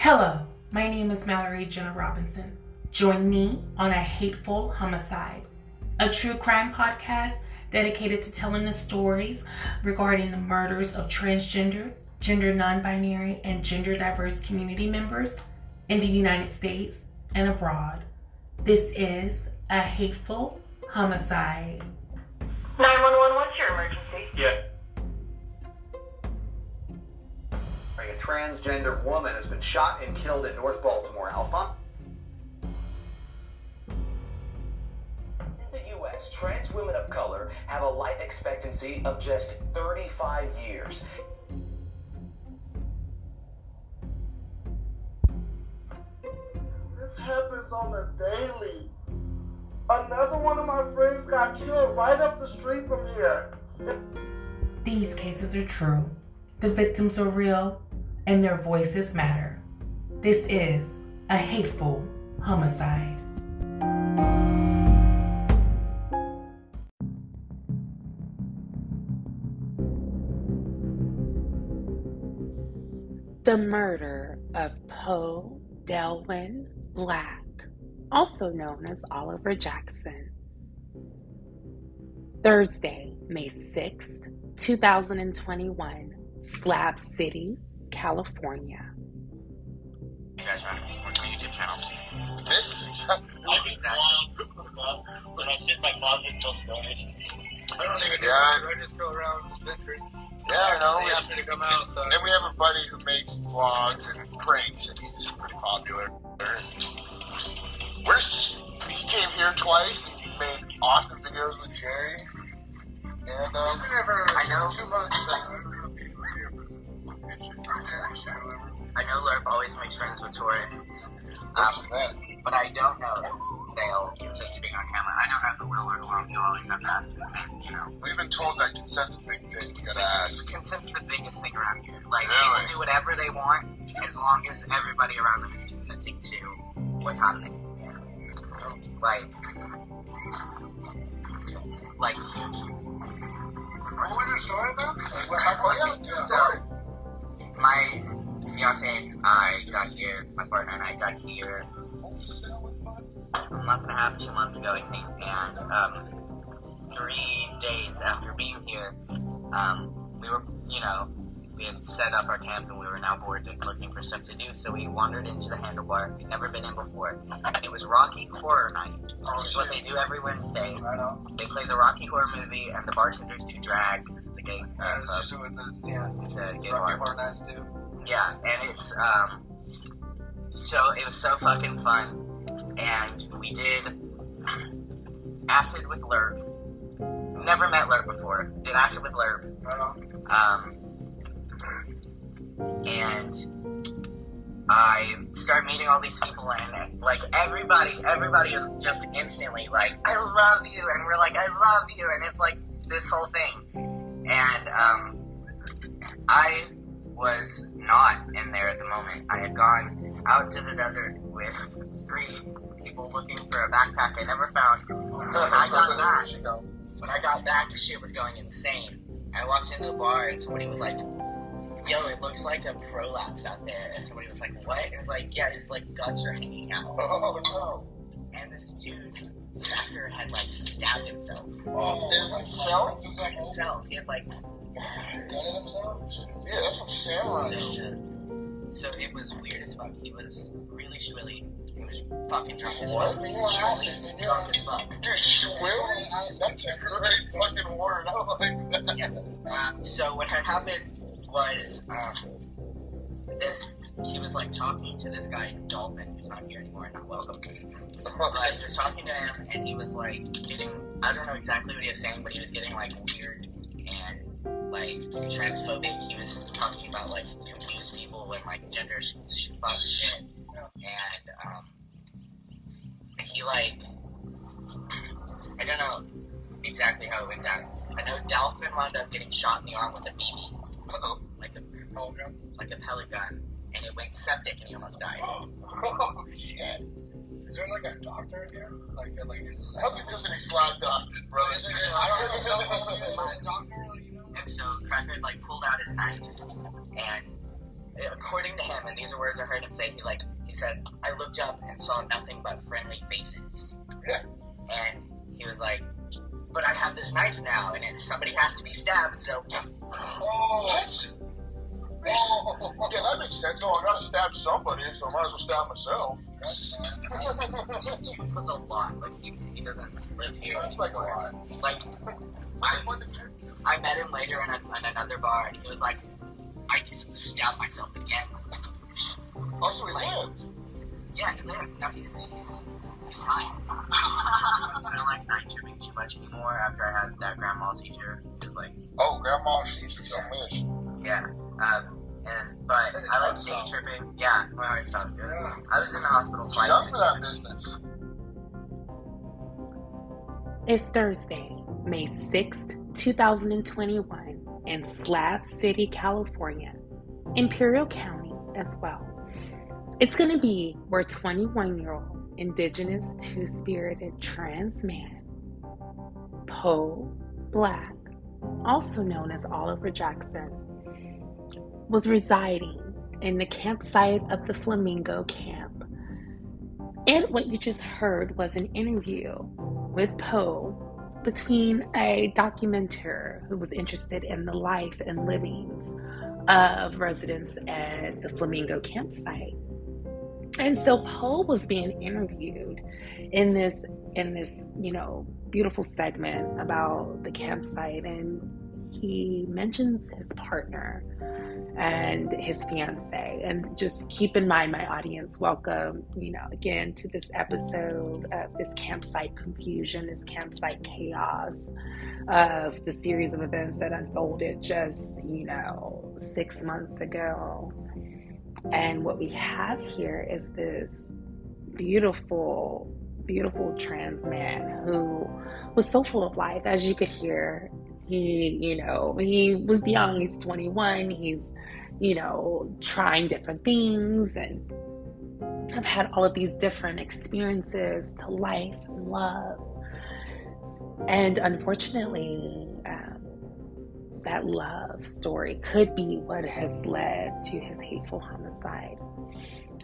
Hello, my name is Mallory Jenna Robinson. Join me on A Hateful Homicide, a true crime podcast dedicated to telling the stories regarding the murders of transgender, gender non-binary, and gender diverse community members in the United States and abroad. This is A Hateful Homicide. 911, what's your emergency? Yeah. A transgender woman has been shot and killed in North Baltimore. Alpha? In the U.S., trans women of color have a life expectancy of just 35 years. This happens on a daily. Another one of my friends got killed right up the street from here. These cases are true. The victims are real, and their voices matter. This is A Hateful Homicide. The murder of Poe Black, also known as Oliver Jackson. Thursday, May 6th, 2021, Slab City, California. You guys are on my YouTube channel. This? I do vlogs stuff, but I sit in my closet and tell stories. I don't even Yeah. I just go around the country. Yeah, I know. They asked me to come out, so. Then we have a buddy who makes vlogs and pranks, and he's pretty popular. He came here twice, and he made awesome videos with Jerry. And I know. 2 months. I don't know if people are here for the pictures or Jerry's or whatever. I know Lerp always makes friends with tourists, that. but I don't know if they'll consist to being on camera. I don't know who will or who won't. You always have to ask consent, you know. We've been told that consent's a big thing. You gotta ask. Consent's the biggest thing around here. Like, Really? people do whatever they want as long as everybody around them is consenting to what's happening. Like huge. What was your story about? Like, what happened? So, my fiance and I got here, my partner and I got here a month and a half, 2 months ago, I think, and 3 days after being here, we were, we had set up our camp and we were now bored and looking for stuff to do, so we wandered into the Handlebar. We'd never been in before. It was Rocky Horror Night, which is what they do every Wednesday. They play the Rocky Horror movie, and the bartenders do drag, because it's a gay club. It's just what It's a gay Rocky bar. Horror Nights do. Yeah, and it's, so it was so fucking fun, and we did acid with Lerp. Never met Lerp before. Did acid with Lerp. And I start meeting all these people, and like everybody is just instantly like, I love you, and we're like, I love you, and it's like this whole thing. And I was not in there at the moment. I had gone out to the desert with 3 people looking for a backpack I never found. When I got back, shit was going insane. I walked into the bar and somebody was like, yo, it looks like a prolapse out there. And somebody was like, what? And it was like, yeah, his like guts are hanging out. Oh, no. And this dude, Zachar, had like stabbed himself. Himself? Himself. He had like Gutted himself? Yeah, that's what Sam like. So it was weird as fuck. He was really schwilly. He was fucking drunk as What? fuck. Drunk as fuck. Dude, schwilly? That's a great fucking word. I don't like that. Yeah. So what had happened was, he was like talking to this guy, Dolphin, who's not here anymore and not welcome. But he was talking to him, and he was like I don't know exactly what he was saying, but he was getting like weird and like transphobic. He was talking about like confused people and like gender fuck shit. And he like, I don't know exactly how it went down. I know Dolphin wound up getting shot in the arm with a BB. Like a pellet gun, and it went septic, and he almost died. Oh, shit. Is there like a doctor in here? Like is I hope there's any slab doctors, brother. I don't know. Is it a doctor? And so Cracker like pulled out his knife and according to him, and these are words I heard him say, he said, I looked up and saw nothing but friendly faces. Yeah. And he was like, but I have this knife now, and somebody has to be stabbed, so... What? Yeah, that makes sense. Oh, I gotta stab somebody, so I might as well stab myself. It was a lot. Like, he doesn't live here. Sounds like a lot. Like, I met him later in another bar, and he was like, I just stabbed myself again. Oh, so he lived? Yeah, he lived. No, he's fine. I don't like night tripping too much anymore after I had that grandma seizure. It was like... Oh, grandma seizures, I wish. Yeah. But I like day tripping. Yeah, my heart stopped good. Yeah. I was in the hospital twice. Young for that business. It's Thursday, May 6th, 2021, in Slab City, California, Imperial County as well. It's going to be where 21-year-old Indigenous two-spirited trans man, Poe Black, also known as Oliver Jackson, was residing in the campsite of the Flamingo Camp. And what you just heard was an interview with Poe between a documenter who was interested in the life and livings of residents at the Flamingo campsite. And so Poe was being interviewed in this, beautiful segment about the campsite, and he mentions his partner and his fiance. And just keep in mind, my audience, welcome, again to this episode of this campsite confusion, this campsite chaos of the series of events that unfolded just, 6 months ago. And what we have here is this beautiful, beautiful trans man who was so full of life, as you could hear. He was young, he's 21, he's, trying different things, and I've had all of these different experiences to life and love. And unfortunately, that love story could be what has led to his hateful homicide.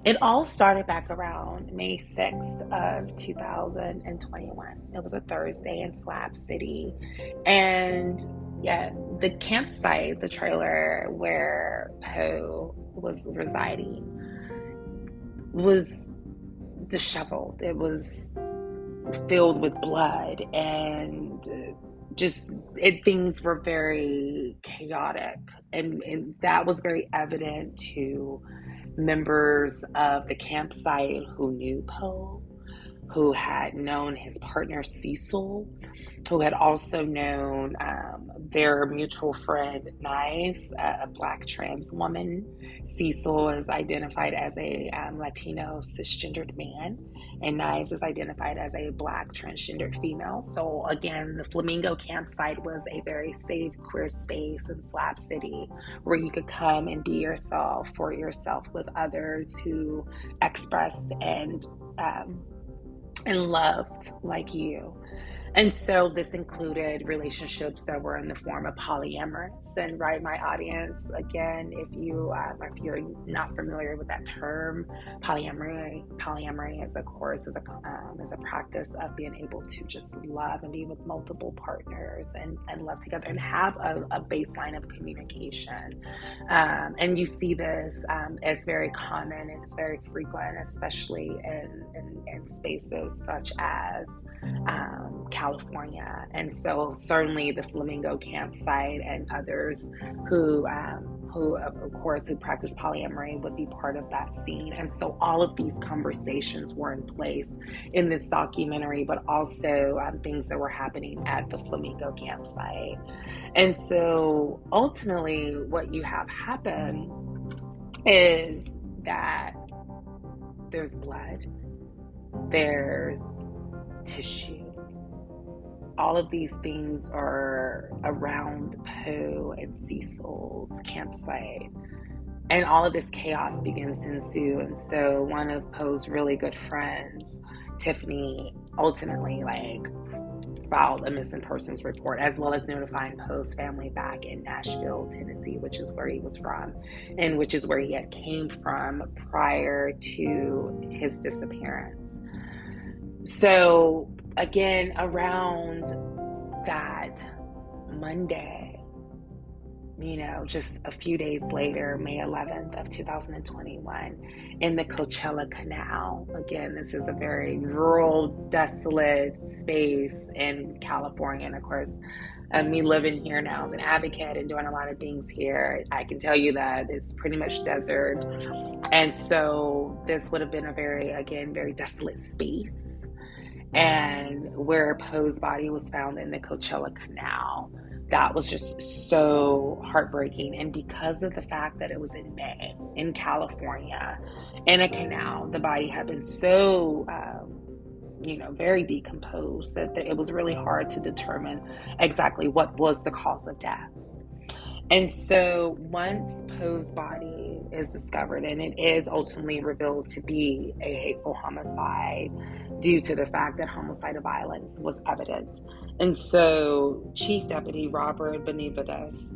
It all started back around May 6th of 2021. It was a Thursday in Slab City. And yeah, the campsite, the trailer where Poe was residing, was disheveled. It was filled with blood, and things were very chaotic. And that was very evident to members of the campsite who knew Poe, who had known his partner Cecil, who had also known their mutual friend Knives, a Black trans woman. Cecil is identified as a Latino cisgendered man, and Knives is identified as a Black transgendered female. So again, the Flamingo campsite was a very safe, queer space in Slab City where you could come and be yourself, for yourself, with others who expressed and loved like you. And so this included relationships that were in the form of polyamorous. And right, my audience, again, if you're not familiar with that term, polyamory is, of course, is a practice of being able to just love and be with multiple partners and love together and have a baseline of communication. And you see this as very common, and it's very frequent, especially in spaces such as California. And so certainly the Flamingo campsite and others who of course practice polyamory would be part of that scene. And so all of these conversations were in place in this documentary, but also things that were happening at the Flamingo campsite. And so ultimately what you have happen is that there's blood, there's tissue. All of these things are around Poe and Cecil's campsite, and all of this chaos begins to ensue. And so one of Poe's really good friends, Tiffany, ultimately filed a missing persons report, as well as notifying Poe's family back in Nashville, Tennessee, which is where he was from, and which is where he had came from prior to his disappearance. So again, around that Monday, just a few days later, May 11th of 2021, in the Coachella Canal. Again, this is a very rural, desolate space in California. And of course, me living here now as an advocate and doing a lot of things here, I can tell you that it's pretty much desert. And so this would have been a very desolate space. And where Poe's body was found in the Coachella Canal, that was just so heartbreaking. And because of the fact that it was in May in California in a canal, the body had been so very decomposed that it was really hard to determine exactly what was the cause of death. And so once Poe's body is discovered, and it is ultimately revealed to be a hateful homicide due to the fact that homicidal violence was evident. And so Chief Deputy Robert Benavides,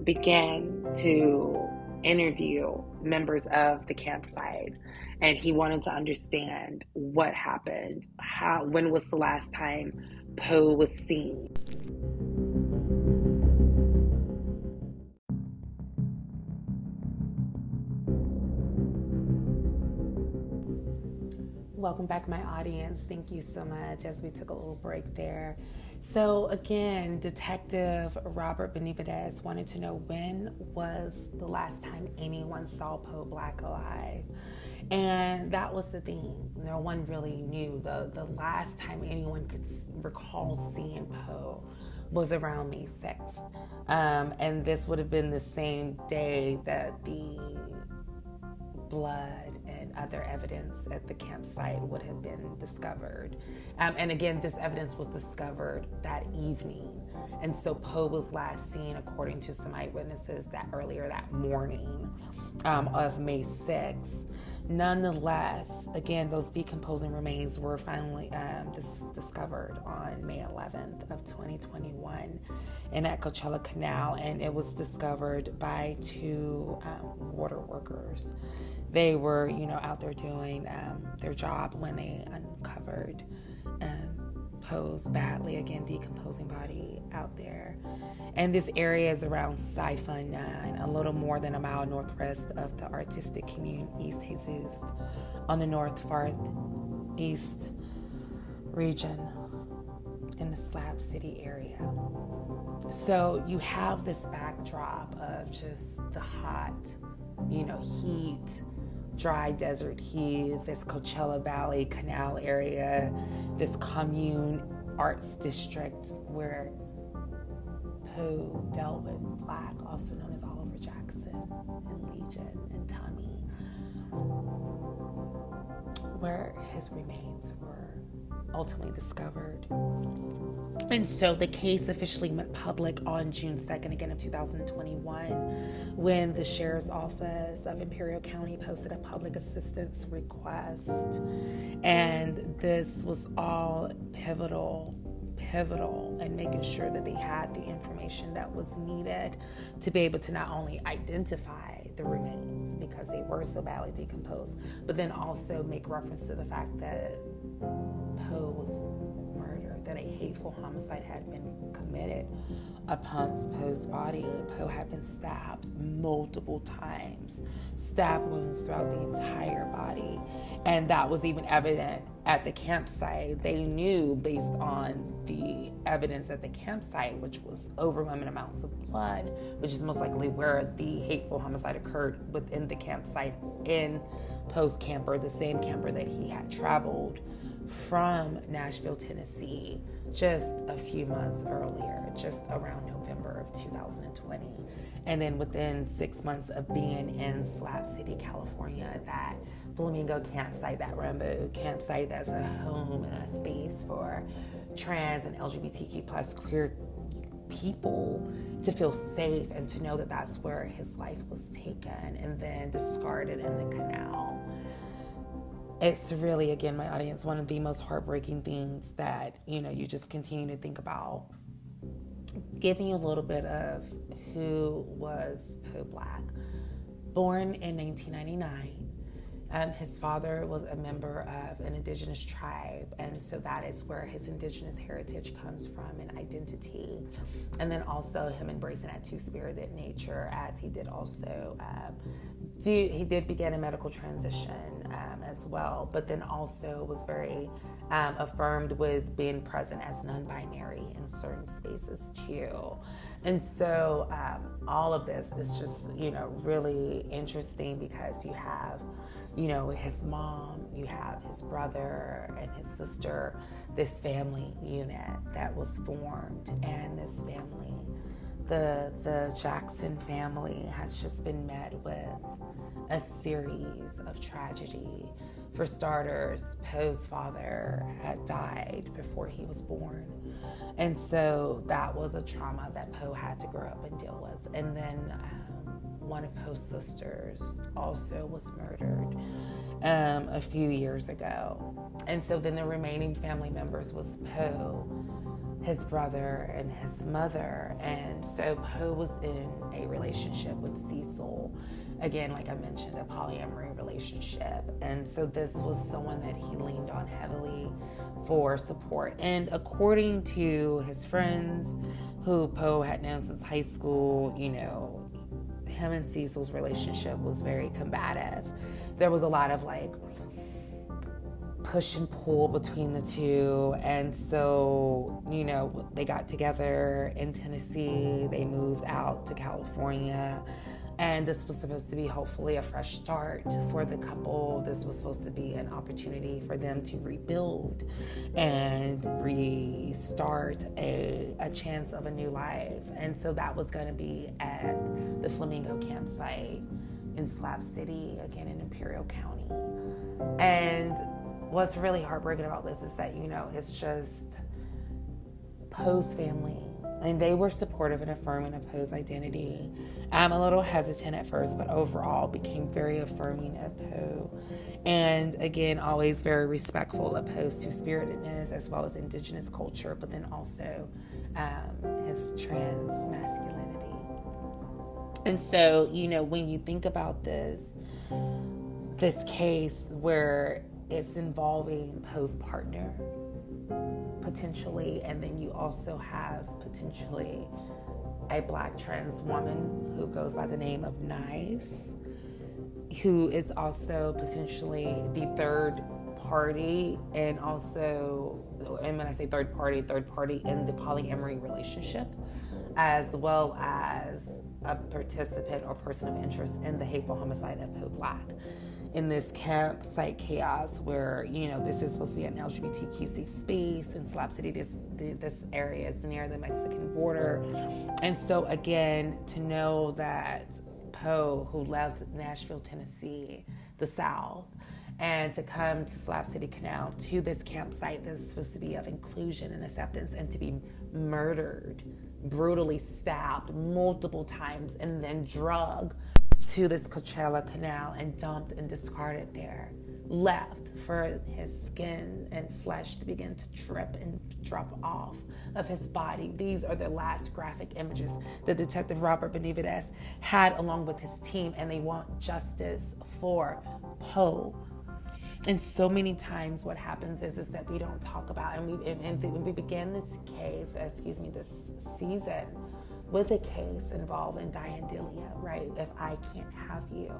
began to interview members of the campsite, and he wanted to understand what happened, when was the last time Poe was seen. Welcome back, my audience. Thank you so much as we took a little break there. So again, Detective Robert Benavides wanted to know when was the last time anyone saw Poe Black alive. And that was the thing. No one really knew. The last time anyone could recall seeing Poe was around May 6th. And this would have been the same day that the blood and other evidence at the campsite would have been discovered. And again, this evidence was discovered that evening. And so Poe was last seen, according to some eyewitnesses, that earlier that morning of May 6th. Nonetheless, again, those decomposing remains were finally discovered on May 11th of 2021 in that Coachella Canal, and it was discovered by two water workers. They were, out there doing their job when they uncovered Poe's badly, again, decomposing body out there. And this area is around Siphon 9, a little more than a mile northwest of the artistic commune East Jesus, on the north far east region in the Slab City area. So you have this backdrop of just the hot, heat, dry desert heat, this Coachella Valley Canal area, this commune arts district where Poe dealt with Black, also known as Oliver Jackson and Legion and Tommy, where his remains were ultimately discovered. And so the case officially went public on June 2nd, again of 2021, when the Sheriff's Office of Imperial County posted a public assistance request. And this was all pivotal in making sure that they had the information that was needed to be able to not only identify the remains because they were so badly decomposed, but then also make reference to the fact that Poe was murdered, that a hateful homicide had been committed upon Poe's body. Poe had been stabbed multiple times, stab wounds throughout the entire body. And that was even evident at the campsite. They knew based on the evidence at the campsite, which was overwhelming amounts of blood, which is most likely where the hateful homicide occurred, within the campsite in Poe's camper, the same camper that he had traveled from Nashville, Tennessee, just a few months earlier, just around November of 2020. And then within 6 months of being in Slab City, California, that Flamingo campsite, that Rainbow campsite, that's a home and a space for trans and LGBTQ plus queer people to feel safe and to know that that's where his life was taken and then discarded in the canal. it's really, again, my audience, one of the most heartbreaking things that, you just continue to think about. Giving you a little bit of who was Poe Black. Born in 1999. His father was a member of an Indigenous tribe, and so that is where his Indigenous heritage comes from and identity. And then also him embracing that two-spirited nature, as he did also he did begin a medical transition as well, but then also was very affirmed with being present as non-binary in certain spaces too. And so all of this is just, really interesting, because you have, his mom, you have his brother and his sister, this family unit that was formed, and this family, the Jackson family, has just been met with a series of tragedy. For starters, Poe's father had died before he was born. And so that was a trauma that Poe had to grow up and deal with. And then one of Poe's sisters also was murdered a few years ago. And so then the remaining family members was Poe, his brother, and his mother. And so Poe was in a relationship with Cecil. Again, like I mentioned, a polyamory relationship. And so this was someone that he leaned on heavily for support. And according to his friends, who Poe had known since high school, him and Cecil's relationship was very combative. There was a lot of push and pull between the two. And so, they got together in Tennessee. They moved out to California. And this was supposed to be hopefully a fresh start for the couple. This was supposed to be an opportunity for them to rebuild and restart a chance of a new life. And so that was going to be at the Flamingo campsite in Slab City, again in Imperial County. And what's really heartbreaking about this is that, it's just Poe's family. And they were supportive and affirming of Poe's identity. A little hesitant at first, but overall became very affirming of Poe. And again, always very respectful of Poe's two-spiritedness as well as Indigenous culture, but then also his trans masculinity. And so, when you think about this case where it's involving Poe's partner, potentially, and then you also have potentially a Black trans woman who goes by the name of Knives, who is also potentially the third party, and when I say third party in the polyamory relationship, as well as a participant or person of interest in the hateful homicide of Poe Black. In this campsite chaos where, this is supposed to be an LGBTQ safe space in Slab City. This area is near the Mexican border. And so again, to know that Poe, who left Nashville, Tennessee, the South, and to come to Slab City Canal, to this campsite that's supposed to be of inclusion and acceptance, and to be murdered, brutally stabbed multiple times, and then drugged to this Coachella Canal and dumped and discarded there, left for his skin and flesh to begin to drip and drop off of his body. These are the last graphic images that Detective Robert Benavidez had along with his team, and they want justice for Poe. And so many times what happens is that we don't talk about, and we began this this season with a case involving Diane Delia, right? If I Can't Have You.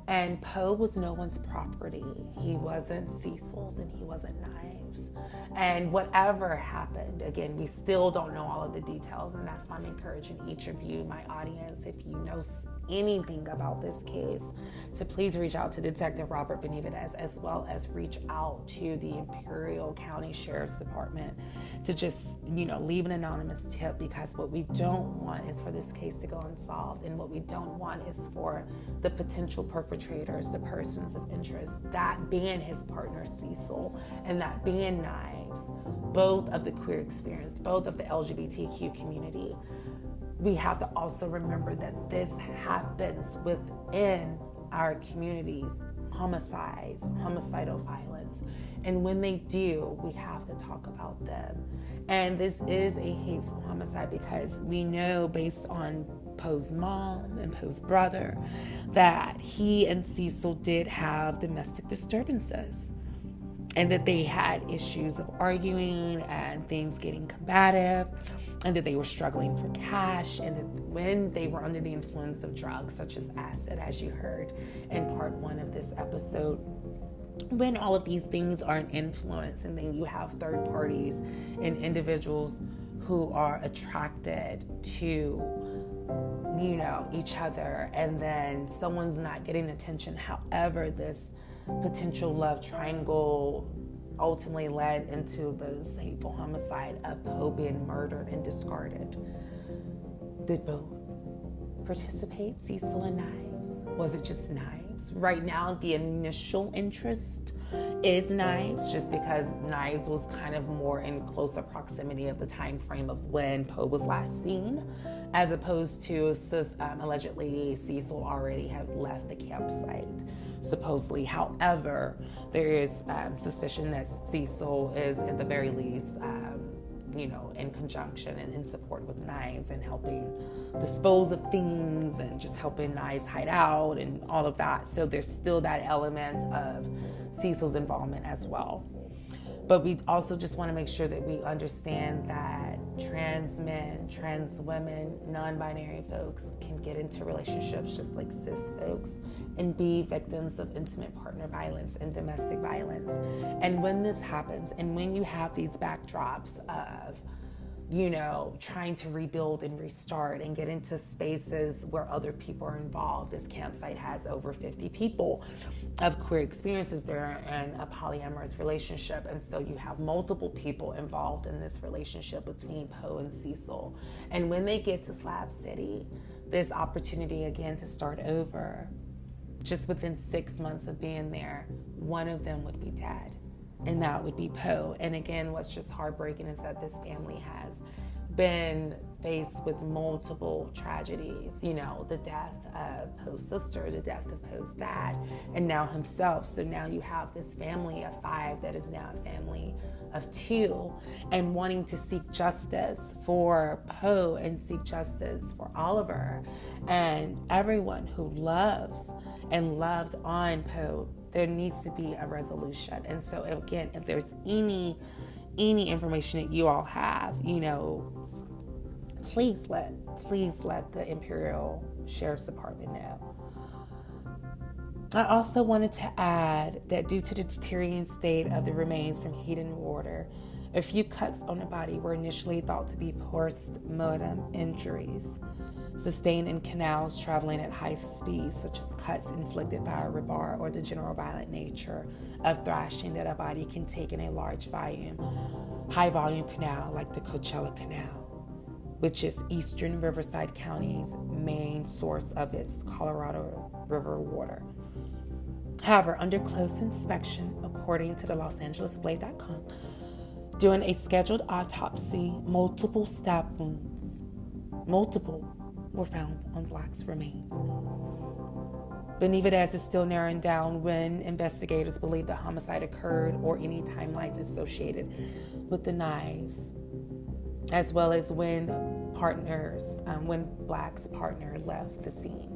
And Poe was no one's property. He wasn't Cecil's and he wasn't Knives. And whatever happened, again, we still don't know all of the details, and that's why I'm encouraging each of you, my audience, if you know anything about this case, to please reach out to Detective Robert Benavidez, as well as reach out to the Imperial County Sheriff's Department to just, leave an anonymous tip, because what we don't want is for this case to go unsolved, and what we don't want is for the potential perpetrators, the persons of interest, that being his partner Cecil, and that being Knives, both of the queer experience, both of the LGBTQ community. We have to also remember that this happens within our communities homicides, homicidal violence. And when they do, we have to talk about them. And this is a hateful homicide because we know, based on Poe's mom and Poe's brother, that he and Cecil did have domestic disturbances, and that they had issues of arguing and things getting combative, and that they were struggling for cash, and that when they were under the influence of drugs such as acid, as you heard in part 1 of this episode, when all of these things are an influence, and then you have third parties and individuals who are attracted to, you know, each other, and then someone's not getting attention. However, this potential love triangle ultimately led into this hateful homicide of Poe being murdered and discarded. Did both participate, Cecil and Knives? Was it just Knives? Right now, the initial interest is Knives, just because Knives was kind of more in closer proximity of the time frame of when Poe was last seen, as opposed to allegedly Cecil already had left the campsite, supposedly. However, there is suspicion that Cecil is at the very least, in conjunction and in support with Knives and helping dispose of things and just helping Knives hide out and all of that. So there's still that element of Cecil's involvement as well. But we also just want to make sure that we understand that trans men, trans women, non-binary folks can get into relationships just like cis folks and be victims of intimate partner violence and domestic violence. And when this happens, and when you have these backdrops of, trying to rebuild and restart and get into spaces where other people are involved. This campsite has over 50 people of queer experiences. They're in a polyamorous relationship. And so you have multiple people involved in this relationship between Poe and Cecil. And when they get to Slab City, this opportunity again to start over, just within 6 months of being there, one of them would be dead. And that would be Poe. And again, what's just heartbreaking is that this family has been faced with multiple tragedies, the death of Poe's sister, the death of Poe's dad, and now himself. So now you have this family of 5 that is now a family of 2, and wanting to seek justice for Poe and seek justice for Oliver and everyone who loves and loved on Poe. There needs to be a resolution. And so again, if there's any information that you all have, please let the Imperial Sheriff's Department know. I also wanted to add that due to the deteriorating state of the remains from heat and water, a few cuts on the body were initially thought to be post-mortem injuries sustained in canals traveling at high speeds, such as cuts inflicted by a rebar or the general violent nature of thrashing that a body can take in a high volume canal like the Coachella Canal, which is eastern Riverside County's main source of its Colorado River water. However, under close inspection, according to the LosAngelesBlade.com, during a scheduled autopsy, multiple stab wounds, were found on Black's remains. Benitez is still narrowing down when investigators believe the homicide occurred or any timelines associated with the knives, as well as when Black's partner left the scene.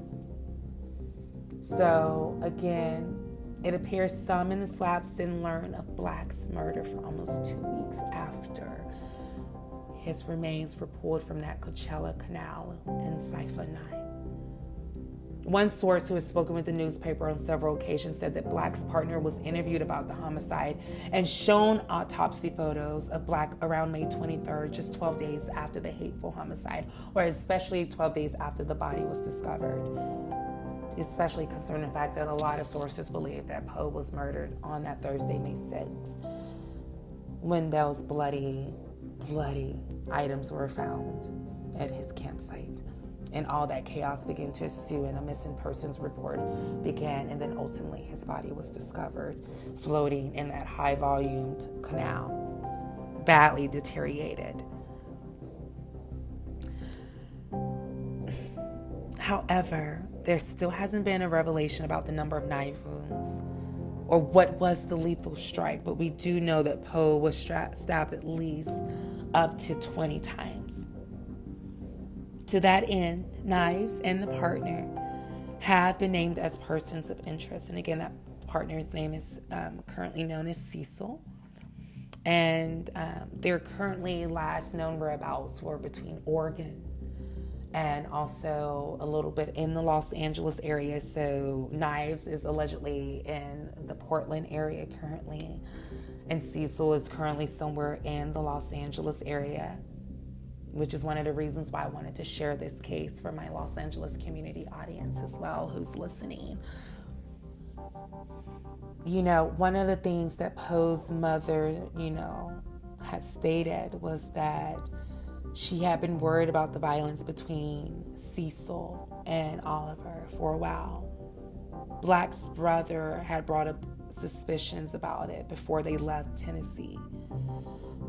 So again, it appears some in the Slabs didn't learn of Black's murder for almost 2 weeks after his remains were pulled from that Coachella Canal in Cypher 9. One source who has spoken with the newspaper on several occasions said that Black's partner was interviewed about the homicide and shown autopsy photos of Black around May 23rd, just 12 days after the hateful homicide, or especially 12 days after the body was discovered. Especially concerning the fact that a lot of sources believe that Poe was murdered on that Thursday, May 6th, when those bloody items were found at his campsite. And all that chaos began to ensue, and a missing persons report began, and then ultimately his body was discovered floating in that high-volumed canal, badly deteriorated. However, there still hasn't been a revelation about the number of knife wounds or what was the lethal strike, but we do know that Poe was stabbed at least up to 20 times. To that end, Knives and the partner have been named as persons of interest. And again, that partner's name is currently known as Cecil. And their currently last known whereabouts were between Oregon and also a little bit in the Los Angeles area. So Knives is allegedly in the Portland area currently, and Cecil is currently somewhere in the Los Angeles area, which is one of the reasons why I wanted to share this case for my Los Angeles community audience as well who's listening. You know, one of the things that Poe's mother, had stated was that she had been worried about the violence between Cecil and Oliver for a while. Black's brother had brought up suspicions about it before they left Tennessee.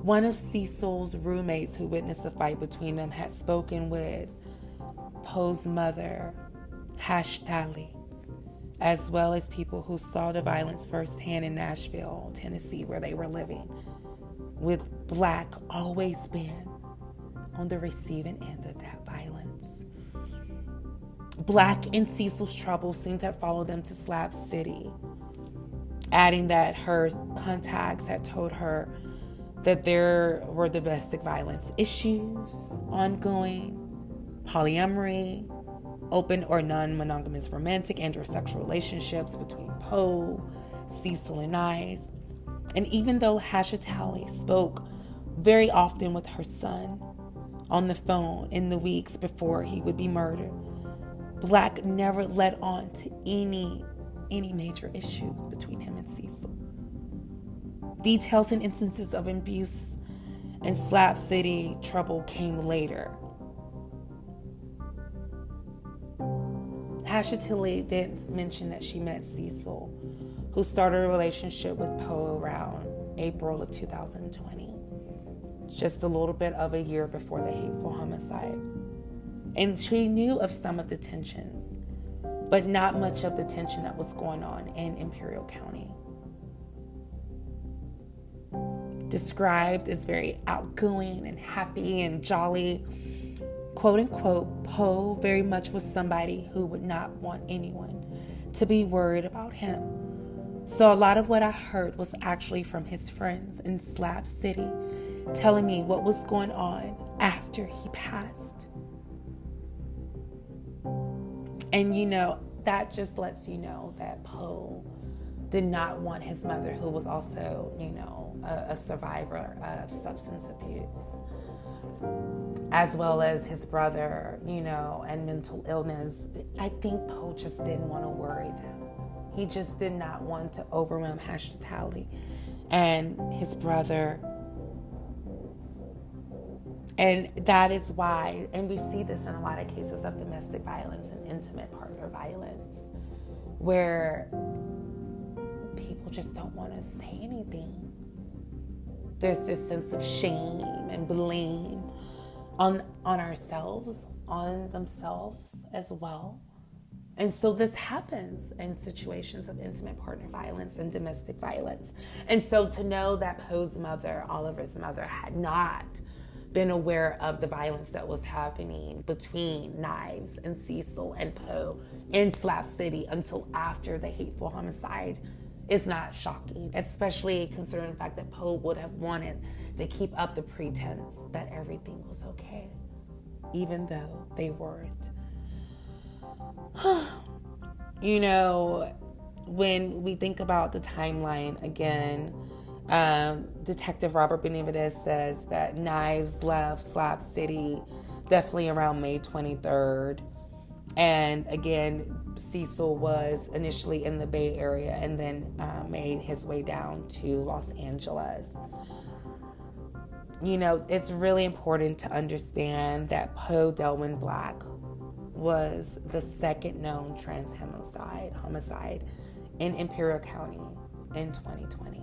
One of Cecil's roommates who witnessed a fight between them had spoken with Poe's mother, Hashtali, as well as people who saw the violence firsthand in Nashville, Tennessee, where they were living, with Black always being on the receiving end of that violence. Black and Cecil's troubles seemed to have followed them to Slab City, adding that her contacts had told her that there were domestic violence issues ongoing, polyamory, open or non-monogamous romantic and/or sexual relationships between Poe, Cecil, and Knives. And even though Hashatali spoke very often with her son on the phone in the weeks before he would be murdered, Black never led on to any major issues between him and Cecil. Details and instances of abuse and Slab City trouble came later. Hashatali did mention that she met Cecil, who started a relationship with Poe around April of 2020, just a little bit of a year before the hateful homicide. And she knew of some of the tensions, but not much of the tension that was going on in Imperial County. Described as very outgoing and happy and jolly, quote unquote, Poe very much was somebody who would not want anyone to be worried about him. So a lot of what I heard was actually from his friends in Slab City telling me what was going on after he passed. And that just lets you know that Poe did not want his mother, who was also, a survivor of substance abuse, as well as his brother, and mental illness. I think Poe just didn't want to worry them. He just did not want to overwhelm Hashtali and his brother. And that is why, and we see this in a lot of cases of domestic violence and intimate partner violence, where people just don't want to say anything. There's this sense of shame and blame on ourselves, on themselves as well. And so this happens in situations of intimate partner violence and domestic violence. And so to know that Poe's mother, Oliver's mother, had not been aware of the violence that was happening between Knives and Cecil and Poe in Slab City until after the hateful homicide is not shocking, especially considering the fact that Poe would have wanted to keep up the pretense that everything was okay, even though they weren't. When we think about the timeline again, Detective Robert Benavidez says that Knives left Slab City definitely around May 23rd. And again, Cecil was initially in the Bay Area and then made his way down to Los Angeles. It's really important to understand that Poe Delwyn Black was the second known trans homicide in Imperial County in 2020.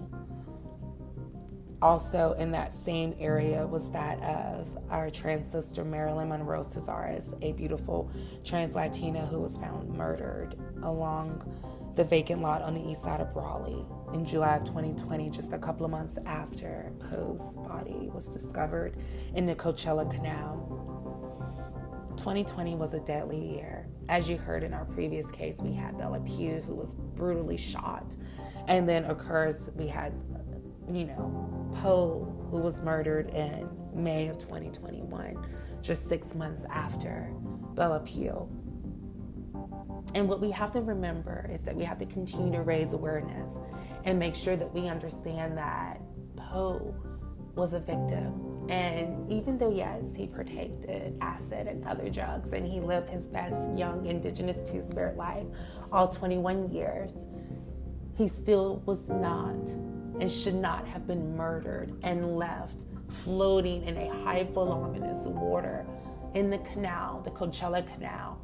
Also in that same area was that of our trans sister Marilyn Monroe Cesares, a beautiful trans Latina who was found murdered along the vacant lot on the east side of Raleigh in July of 2020, just a couple of months after Poe's body was discovered in the Coachella Canal. 2020 was a deadly year. As you heard in our previous case, we had Bella Pugh, who was brutally shot. And then, of course, we had, Poe, who was murdered in May of 2021, just 6 months after Bella Pugh. And what we have to remember is that we have to continue to raise awareness and make sure that we understand that Poe was a victim. And even though, yes, he partaked acid and other drugs, and he lived his best young Indigenous two-spirit life, all 21 years, he still was not and should not have been murdered and left floating in a high voluminous water in the canal, the Coachella Canal,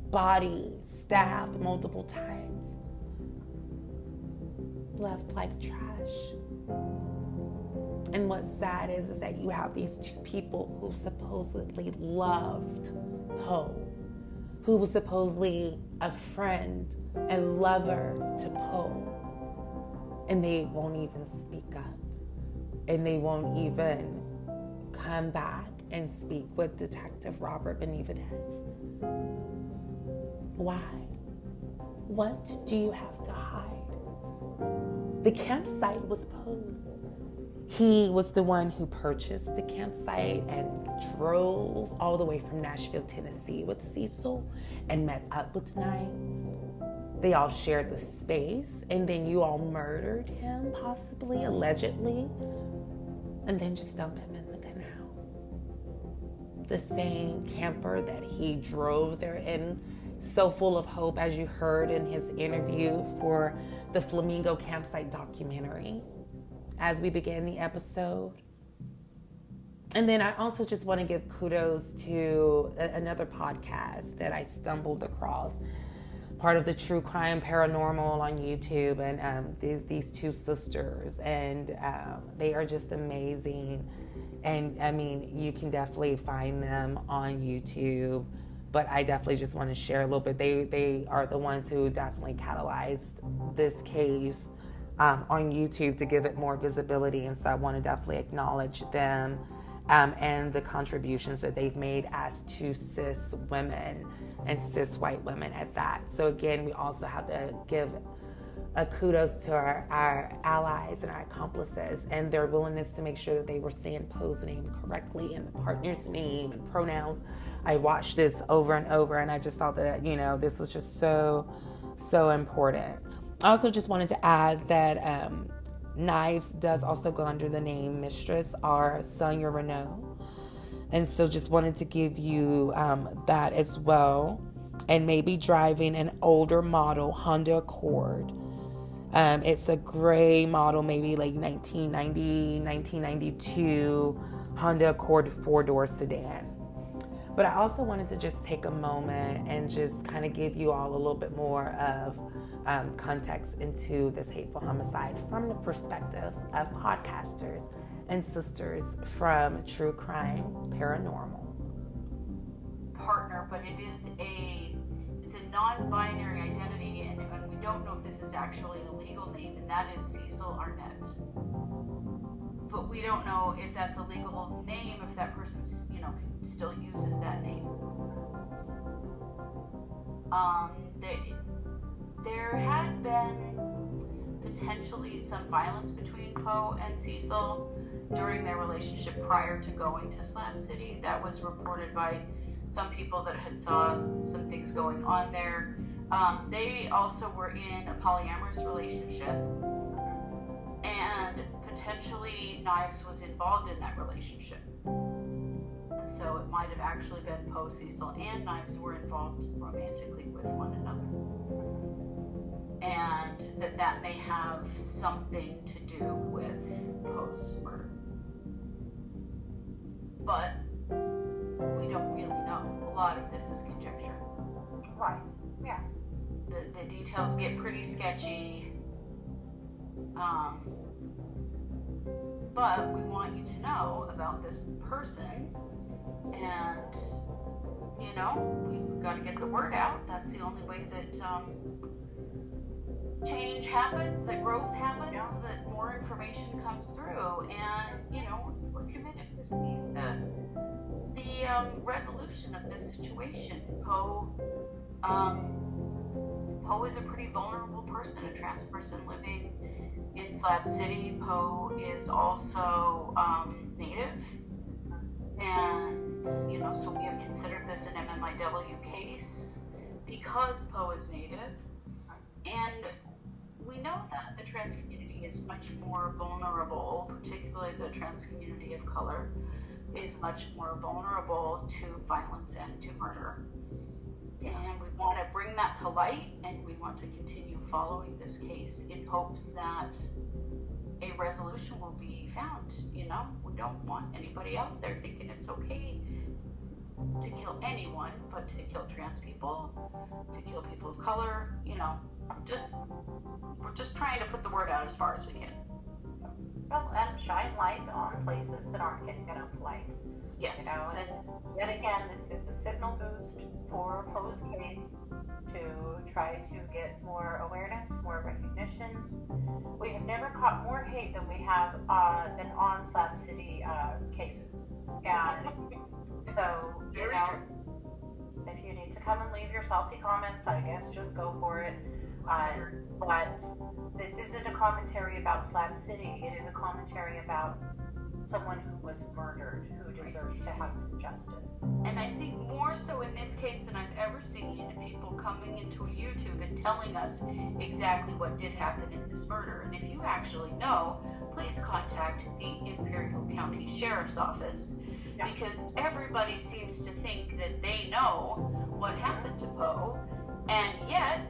body stabbed multiple times, left like trash. And what's sad is that you have these two people who supposedly loved Poe, who was supposedly a friend and lover to Poe, and they won't even speak up, and they won't even come back and speak with Detective Robert Benavidez. Why? What do you have to hide? The campsite was Poe's. He was the one who purchased the campsite and drove all the way from Nashville, Tennessee with Cecil and met up with Knives. They all shared the space, and then you all murdered him, possibly, allegedly, and then just dumped him in the canal. The same camper that he drove there in, so full of hope, as you heard in his interview for the Flamingo Campsite documentary, as we began the episode. And then I also just want to give kudos to another podcast that I stumbled across, part of the True Crime Paranormal on YouTube, and these two sisters, and they are just amazing. And I mean, you can definitely find them on YouTube, but I definitely just want to share a little bit. They are the ones who definitely catalyzed this case on YouTube to give it more visibility, and so I want to definitely acknowledge them and the contributions that they've made as two cis women and cis white women at that. So again, we also have to give a kudos to our allies and our accomplices and their willingness to make sure that they were saying Poe's name correctly and the partner's name and pronouns. I watched this over and over, and I just thought that, this was just so important. I also just wanted to add that Knives does also go under the name Mistress or Sonia Renault. And so just wanted to give you that as well. And maybe driving an older model Honda Accord. It's a gray model, maybe like 1990, 1992 Honda Accord 4-door sedan. But I also wanted to just take a moment and just kind of give you all a little bit more of context into this hateful homicide from the perspective of podcasters and sisters from True Crime Paranormal. Partner, but it's a non-binary identity, and we don't know if this is actually a legal name, and that is Cecil Arnett. But we don't know if that's a legal name, if that person, still uses that name. There had been potentially some violence between Poe and Cecil during their relationship prior to going to Slab City. That was reported by some people that had saw some things going on there. They also were in a polyamorous relationship, and potentially Knives was involved in that relationship. And so it might have actually been Poe, Cecil, and Knives were involved romantically with one another. And that may have something to do with Poe's murder. But we don't really know. A lot of this is conjecture. Right. Yeah. The details get pretty sketchy. but we want you to know about this person, and we've got to get the word out. That's the only way that change happens, that growth happens, that more information comes through, and we're committed to seeing the resolution of this situation. Poe is a pretty vulnerable person, a trans person living in Slab City. Poe is also Native, and so we have considered this an MMIW case because Poe is Native, and we know that the trans community is much more vulnerable, particularly the trans community of color is much more vulnerable to violence and to murder. And we want to bring that to light, and we want to continue following this case in hopes that a resolution will be found. We don't want anybody out there thinking it's okay to kill anyone, but to kill trans people, to kill people of color, we're just trying to put the word out as far as we can. Well, and shine light on places that aren't getting enough light. Yes. And yet again, this is a signal boost for Poe's case to try to get more awareness, more recognition. We have never caught more hate than we have than on Slab City cases. And so, if you need to come and leave your salty comments, I guess just go for it. But this isn't a commentary about Slab City. It is a commentary about someone who was murdered, who deserves to have some justice. And I think more so in this case than I've ever seen, people coming into YouTube and telling us exactly what did happen in this murder. And if you actually know, please contact the Imperial County Sheriff's Office, because everybody seems to think that they know what happened to Poe, and yet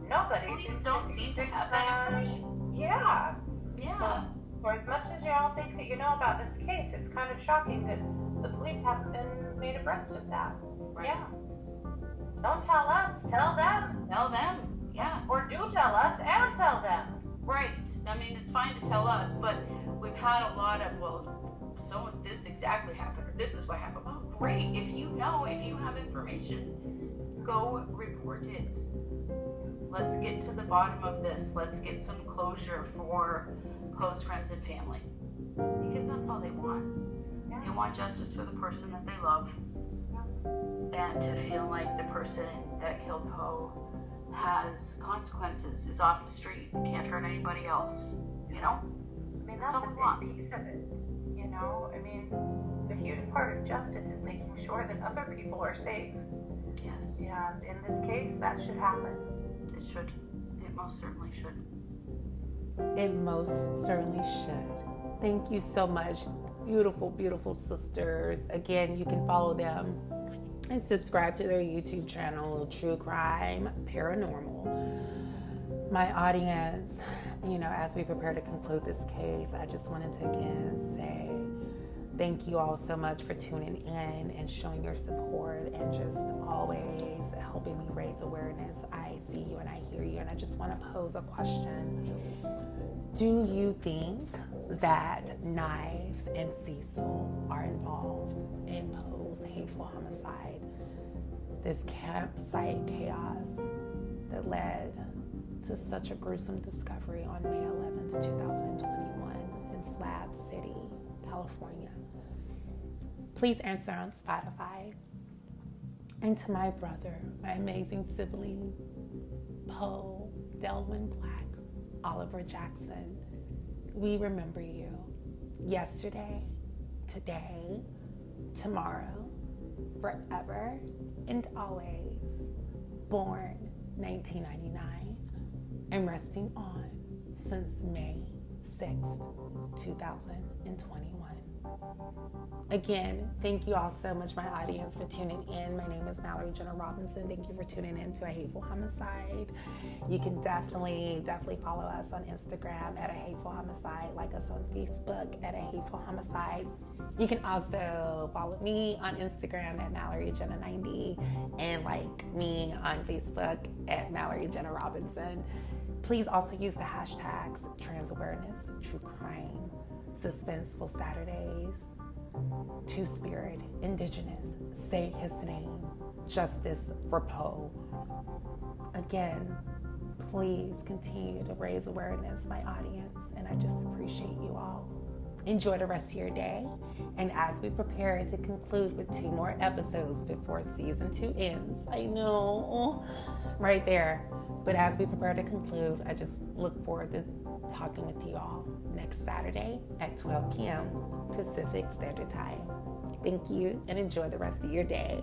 nobody don't seem to have that information. Yeah. Or as much as y'all think that you know about this case, it's kind of shocking that the police haven't been made abreast of that. Right. Yeah. Don't tell us, tell them. Tell them, yeah. Or do tell us and tell them. Right. I mean, it's fine to tell us, but we've had a lot of, so this exactly happened, or this is what happened. Well, great. If you know, if you have information, go report it. Let's get to the bottom of this. Let's get some closure for Poe's friends and family, because that's all they want. They want justice for the person that they love, and to feel like the person that killed Poe has consequences, is off the street, can't hurt anybody else. I mean, that's a big piece of it. I mean, a huge part of justice is making sure that other people are safe. Yes. And in this case, that should happen. It should. It most certainly should. It most certainly should. Thank you so much, beautiful, beautiful sisters. Again, you can follow them and subscribe to their YouTube channel, True Crime Paranormal. My audience, as we prepare to conclude this case, I just wanted to again say thank you all so much for tuning in and showing your support and just always helping me raise awareness. I see you and I hear you, and I just want to pose a question. Do you think that Knives and Cecil are involved in Poe's hateful homicide? This campsite chaos that led to such a gruesome discovery on May 11th, 2021 in Slab City, California. Please answer on Spotify. And to my brother, my amazing sibling, Poe Black, Oliver Jackson, we remember you. Yesterday, today, tomorrow, forever, and always. Born 1999 and resting on since May 6th, 2021. Again, thank you all so much, my audience, for tuning in. My name is Mallory Jenna Robinson. Thank you for tuning in to A Hateful Homicide. You can definitely follow us on Instagram at A Hateful Homicide, like us on Facebook at A Hateful Homicide. You can also follow me on Instagram at Mallory Jenna 90 and like me on Facebook at Mallory Jenna Robinson. Please also use the hashtags trans awareness, true crime, Suspenseful Saturdays, Two-Spirit, Indigenous, Say His Name, Justice for Poe. Again, please continue to raise awareness, my audience, and I just appreciate you all. Enjoy the rest of your day, and as we prepare to conclude with 2 more episodes before season 2 ends, I know, right there, but as we prepare to conclude, I just look forward to talking with you all next Saturday at 12 p.m. Pacific Standard Time. Thank you, and enjoy the rest of your day.